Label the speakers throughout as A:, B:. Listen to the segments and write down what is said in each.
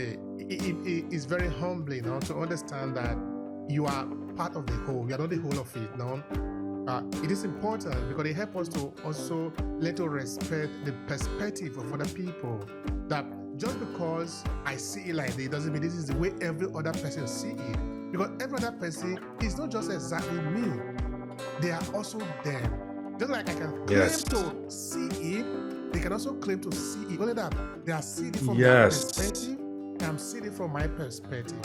A: It's very humbling to understand that you are part of the whole. You are not the whole of it. It is important because it helps us to also let us respect the perspective of other people. That just because I see it like this doesn't mean this is the way every other person see it. Because every other person is not just exactly me. They are also them. Just like I can claim
B: Yes.
A: to see it, they can also claim to see it. Only that they are seeing it from their
B: Yes.
A: perspective. I'm seeing it from my perspective.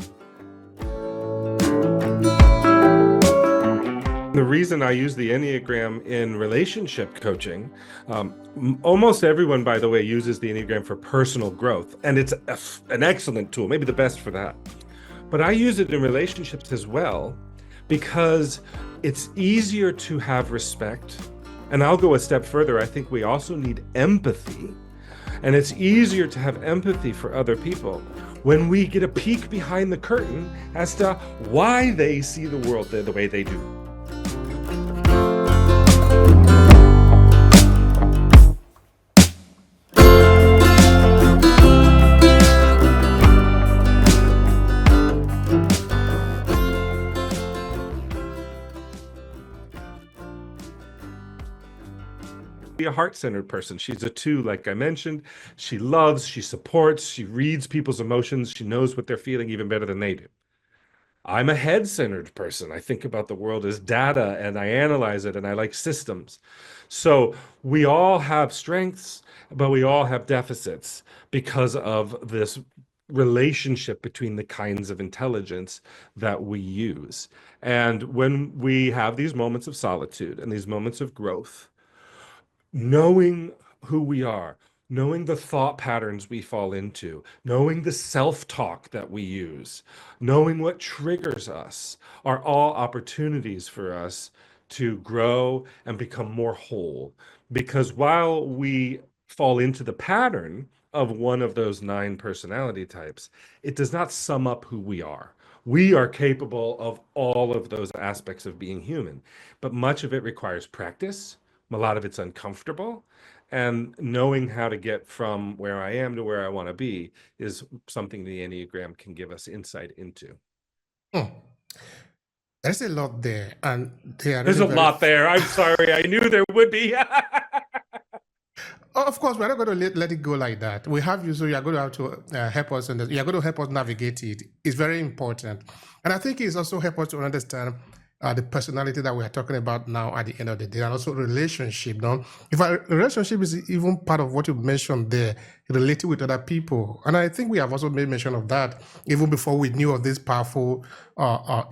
B: The reason I use the Enneagram in relationship coaching, almost everyone, by the way, uses the Enneagram for personal growth, and it's an excellent tool, maybe the best for that. But I use it in relationships as well because it's easier to have respect. And I'll go a step further. I think we also need empathy. And it's easier to have empathy for other people when we get a peek behind the curtain as to why they see the world the way they do. Be a heart-centered person. She's a 2, like I mentioned. She loves, she supports, she reads people's emotions, she knows what they're feeling even better than they do. I'm a head-centered person. I think about the world as data and I analyze it and I like systems. So we all have strengths, but we all have deficits because of this relationship between the kinds of intelligence that we use. And when we have these moments of solitude and these moments of growth, knowing who we are, knowing the thought patterns we fall into, knowing the self-talk that we use, knowing what triggers us are all opportunities for us to grow and become more whole. Because while we fall into the pattern of one of those 9 personality types, it does not sum up who we are. We are capable of all of those aspects of being human, but much of it requires practice. A lot of it's uncomfortable, and knowing how to get from where I am to where I want to be is something the Enneagram can give us insight into.
A: There's a lot there, and they are
B: There's
A: really
B: a lot there. I'm sorry. I knew there would be.
A: Of course, we're not going to let it go like that. We have you, so you are going to have to help us, and you are going to help us navigate it. It's very important, and I think it's also help us to understand the personality that we are talking about now at the end of the day, and also relationship. No, if a relationship is even part of what you mentioned there, relating with other people, and I think we have also made mention of that even before we knew of this powerful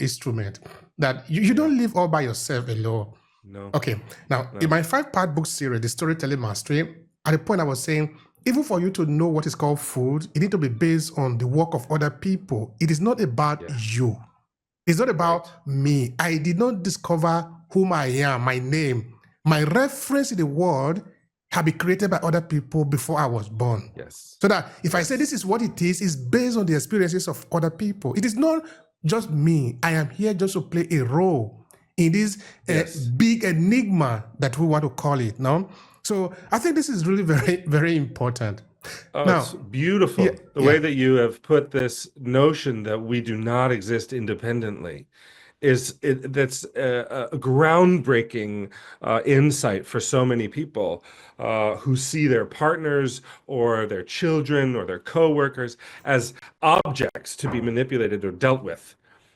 A: instrument. That you don't live all by yourself alone.
B: No.
A: Okay. Now, in my 5-part book series, The Storytelling Mastery, at the point I was saying, even for you to know what is called food, it need to be based on the work of other people. It is not about you. It's not about me. I did not discover whom I am, my name. My reference in the world have been created by other people before I was born.
B: Yes.
A: So that if I say this is what it is, it's based on the experiences of other people. It is not just me. I am here just to play a role in this big enigma that we want to call it. No? So I think this is really very, very important. Now,
B: it's beautiful the way that you have put this notion that we do not exist independently. That's a groundbreaking insight for so many people who see their partners or their children or their coworkers as objects to be manipulated or dealt with,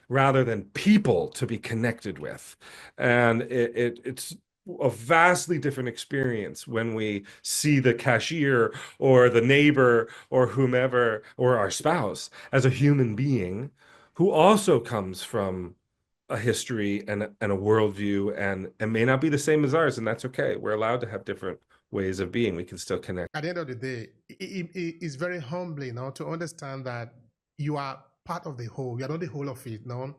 B: rather than people to be connected with. And it's a vastly different experience when we see the cashier or the neighbor or whomever or our spouse as a human being who also comes from a history and a worldview and may not be the same as ours, and that's okay. We're allowed to have different ways of being. We can still connect.
A: At the end of the day, it's very humbling to understand that you are part of the whole. You are not the whole of it. No,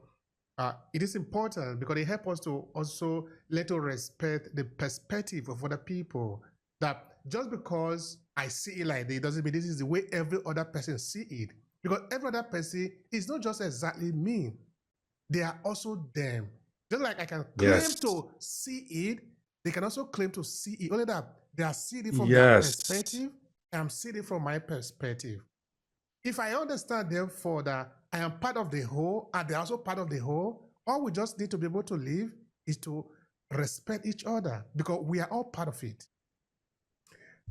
A: it is important because it helps us to also let us respect the perspective of other people. That just because I see it like this doesn't mean this is the way every other person see it. Because every other person is not just exactly me. They are also them. Just like I can claim to see it, they can also claim to see it. Only that they are seeing it from their perspective, and I'm seeing it from my perspective. if I understand, therefore, that I am part of the whole and they're also part of the whole, all we just need to be able to live is to respect each other because we are all part of it.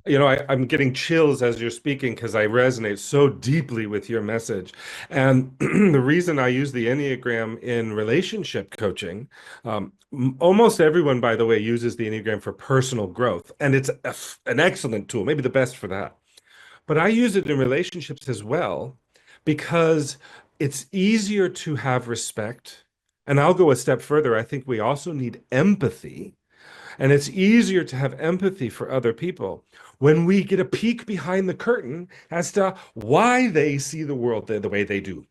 B: You know, I'm getting chills as you're speaking because I resonate so deeply with your message. And the reason I use the Enneagram in relationship coaching, almost everyone, by the way, uses the Enneagram for personal growth. And it's an excellent tool, maybe the best for that. But I use it in relationships as well because it's easier to have respect. And I'll go a step further. I think we also need empathy. And it's easier to have empathy for other people when we get a peek behind the curtain as to why they see the world the way they do.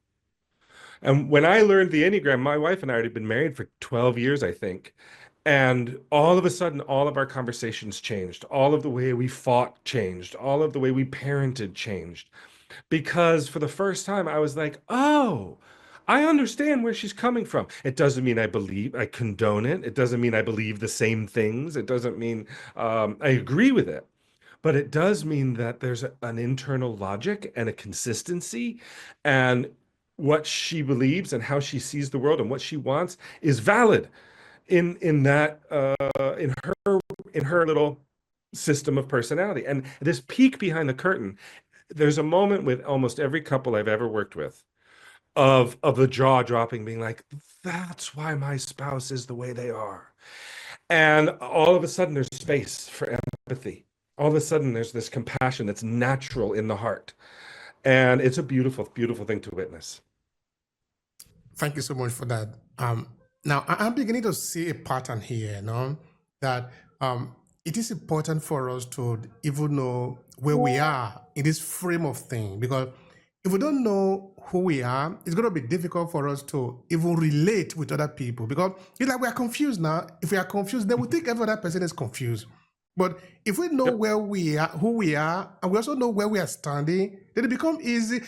B: And when I learned the Enneagram, my wife and I had been married for 12 years, I think. And all of a sudden, all of our conversations changed. All of the way we fought changed. All of the way we parented changed. Because for the first time, I was like, oh, I understand where she's coming from. It doesn't mean I condone it. It doesn't mean I believe the same things. It doesn't mean I agree with it. But it does mean that there's an internal logic and a consistency, and what she believes and how she sees the world and what she wants is valid in her little system of personality. And this peek behind the curtain, there's a moment with almost every couple I've ever worked with of the jaw dropping, being like, that's why my spouse is the way they are. And all of a sudden there's space for empathy. All of a sudden there's this compassion that's natural in the heart. And it's a beautiful, beautiful thing to witness.
A: Thank you so much for that. Now I'm beginning to see a pattern here, that it is important for us to even know where we are in this frame of thing, because if we don't know who we are, it's going to be difficult for us to even relate with other people, because it's like we are confused now. If we are confused, then we think every other person is confused. But if we know where we are, who we are, and we also know where we are standing, then it becomes easy.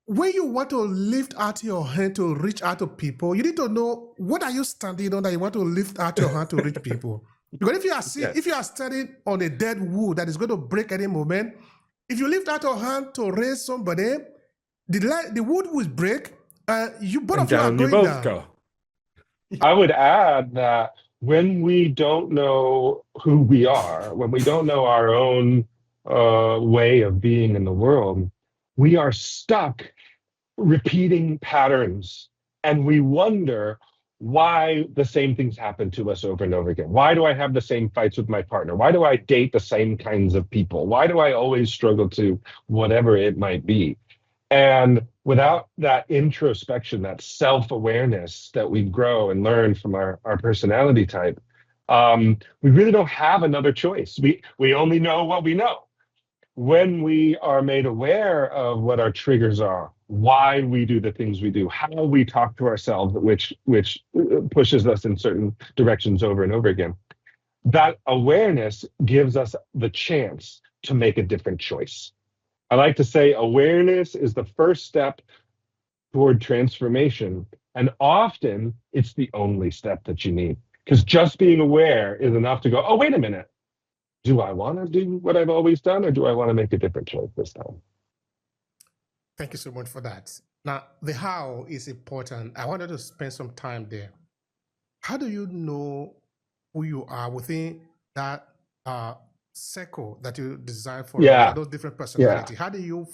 A: When you want to lift out your hand to reach out to people, you need to know what are you standing on that you want to lift out your hand to reach people. Because if you are standing on a dead wood that is going to break any moment, if you lift out your hand to raise somebody, the wood will break. You both of you are going down.
B: Go.
C: I would add that when we don't know who we are, when we don't know our own way of being in the world, we are stuck repeating patterns, and we wonder why the same things happen to us over and over again. Why do I have the same fights with my partner? Why do I date the same kinds of people? Why do I always struggle to whatever it might be? And without that introspection, that self-awareness that we grow and learn from our personality type, we really don't have another choice. We only know what we know. When we are made aware of what our triggers are, why we do the things we do, how we talk to ourselves, which pushes us in certain directions over and over again, that awareness gives us the chance to make a different choice. I like to say awareness is the first step toward transformation, and often it's the only step that you need, because just being aware is enough to go, oh, wait a minute. Do I want to do what I've always done, or do I want to make a different choice this time?
A: Thank you so much for that. Now, the how is important. I wanted to spend some time there. How do you know who you are within that circle that you design for those different personalities? How do you